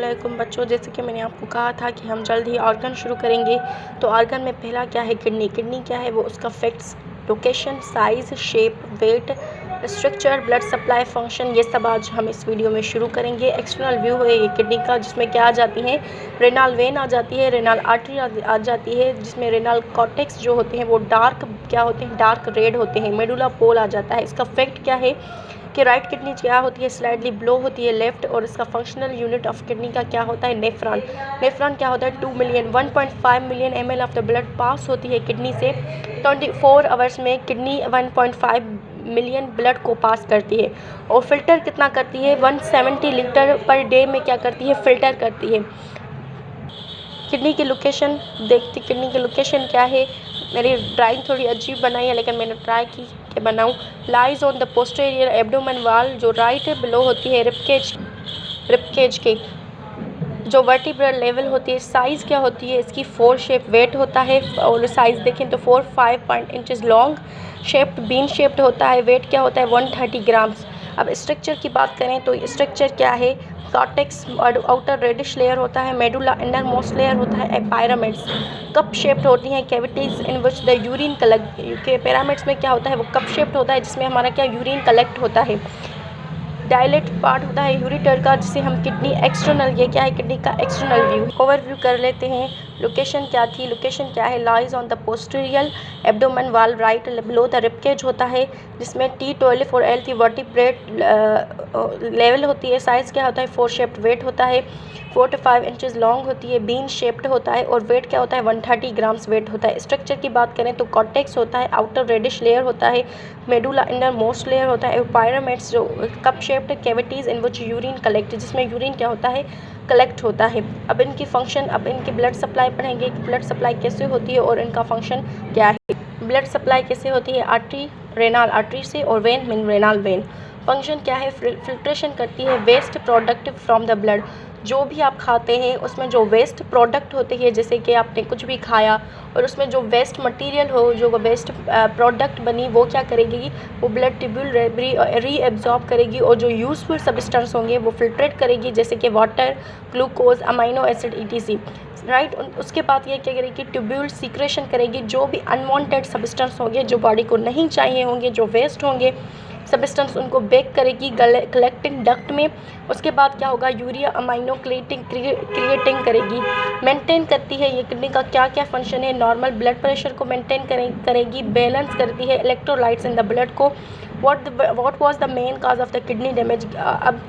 अस्सलामुअलैकुम बच्चों, जैसे कि मैंने आपको कहा था कि हम जल्द ही ऑर्गन शुरू करेंगे। तो ऑर्गन में पहला क्या है, किडनी क्या है, वो उसका facts, location, size, shape, weight, structure, blood supply, function, ये सब आज हम इस वीडियो में शुरू करेंगे। एक्सटर्नल व्यू है ये किडनी का, जिसमें क्या आ जाती है, रेनल वेन आ जाती है, रेनल आर्टरी आ जाती है, जिसमें रेनल कॉर्टेक्स जो होते हैं वो डार्क क्या होते हैं, डार्क रेड होते हैं। मेडुला पोल आ जाता है। इसका फैक्ट क्या है कि राइट किडनी क्या होती है, स्लाइडली ब्लो होती है लेफ्ट, और इसका फंक्शनल यूनिट ऑफ किडनी का क्या होता है, नेफ्रॉन। नेफ्रॉन क्या होता है, 1.5 million ml of the blood pass होती है किडनी से। 24 आवर्स में किडनी 1.5 मिलियन ब्लड को पास करती है। और फिल्टर कितना करती है, 170 लीटर पर डे में क्या करती है, फिल्टर करती है। किडनी की लोकेशन देखती, किडनी की लोकेशन क्या है। मेरी ड्राइंग थोड़ी अजीब बनाई है, लेकिन मैंने ट्राई की कि बनाऊँ। Lies on the posterior abdomen वाल, जो राइट बिलो होती है रिबकेज के, जो वर्टिब्रल लेवल होती है। साइज़ क्या होती है इसकी, 4 शेप वेट होता है। और साइज़ देखें तो 4-5 inches long, shaped bean shaped होता है। वेट क्या होता है, 130 ग्राम्स। अब स्ट्रक्चर की बात करें तो स्ट्रक्चर क्या है, कॉर्टेक्स आउटर रेडिश लेयर होता है, मेडुला इनर मोस्ट लेयर होता है, पिरामिड्स कप शेप्ड होती हैं, cavities in which the urine collect के। पिरामिड्स में क्या होता है, वो कप शेप्ड होता है, जिसमें हमारा क्या यूरिन कलेक्ट होता है। डायलेट पार्ट होता है यूरिटर का, जिसे हम किडनी एक्सटर्नल, ये क्या है, किडनी का एक्सटर्नल व्यू। ओवरव्यू कर लेते हैं। लोकेशन क्या थी, लोकेशन क्या है, lies on the posterior abdomen वाल, राइट बिलो द रिबकेज होता है, जिसमें T12 और L3 वर्टिब्रेट लेवल होती है। साइज़ क्या होता है, 4 शेप्ड वेट होता है, 4-5 इंचेस लॉन्ग होती है, बीन शेप्ड होता है, और वेट क्या होता है, 130 ग्राम्स वेट होता है। स्ट्रक्चर की बात करें तो कॉर्टेक्स होता है, आउटर रेडिश लेयर होता है, मेडुला इनर मोस्ट लेयर होता है, और पिरामिड्स जो कप शेप्ड कैविटीज़ इन विच यूरिन कलेक्ट, जिसमें यूरिन क्या होता है, कलेक्ट होता है। अब इनकी फंक्शन, अब इनकी ब्लड सप्लाई पढ़ेंगे कि ब्लड सप्लाई कैसे होती है और इनका फंक्शन क्या है। ब्लड सप्लाई कैसे होती है, आर्टरी, रेनल आर्टरी से, और vein mean renal vein. Function क्या है, फिल्ट्रेशन करती है waste product from the blood. जो भी आप खाते हैं उसमें जो वेस्ट प्रोडक्ट होते हैं, जैसे कि आपने कुछ भी खाया और उसमें जो वेस्ट मटेरियल हो, जो वेस्ट प्रोडक्ट बनी, वो क्या करेगी, वो ब्लड ट्यूब्यूल रीएब्जॉर्ब करेगी, और जो यूज़फुल सब्सटेंस होंगे वो फिल्ट्रेट करेगी, जैसे कि water, glucose, amino acid ETC, right. उसके बाद ये क्या करेगी, ट्यूब्यूल सीक्रेशन करेगी, जो भी अनवांटेड सब्सटेंस होंगे, जो बॉडी को नहीं चाहिए होंगे, जो वेस्ट होंगे सब्सटेंस, उनको बेक करेगी कलेक्टिंग डक्ट में। उसके बाद क्या होगा, यूरिया अमाइनो क्रिएटिंग करेगी। मेंटेन करती है ये किडनी का क्या क्या फंक्शन है, नॉर्मल ब्लड प्रेशर को मेंटेन करेगी, बैलेंस करती है इलेक्ट्रोलाइट्स इन द ब्लड को। What was the main cause of the kidney damage. अब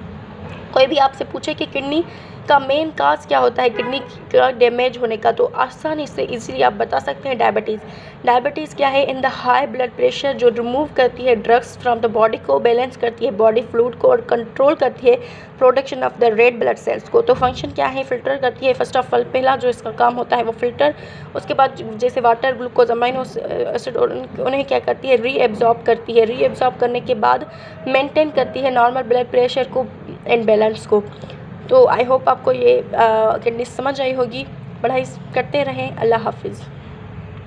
कोई भी आपसे पूछे कि किडनी का मेन काज क्या होता है, किडनी का डैमेज होने का, तो आसानी से इजीली आप बता सकते हैं डायबिटीज़। डायबिटीज़ क्या है, in the high blood pressure, जो रिमूव करती है ड्रग्स फ्रॉम द बॉडी को, बैलेंस करती है बॉडी फ्लूइड को, और कंट्रोल करती है production of the red blood cells को। तो फंक्शन क्या है, फिल्टर करती है। फर्स्ट ऑफ ऑल पहला जो इसका काम होता है वो फिल्टर। उसके बाद जैसे वाटर, ग्लूकोज, अमाइनो एसिड, और उन्हें क्या करती है, रीएब्जॉर्ब करती है। रीएब्जॉर्ब करने के बाद मेंटेन करती है नॉर्मल ब्लड प्रेशर को एंड बैलेंस को। तो आई होप आपको ये किडनी समझ आई होगी। पढ़ाई करते रहें। अल्लाह हाफिज़।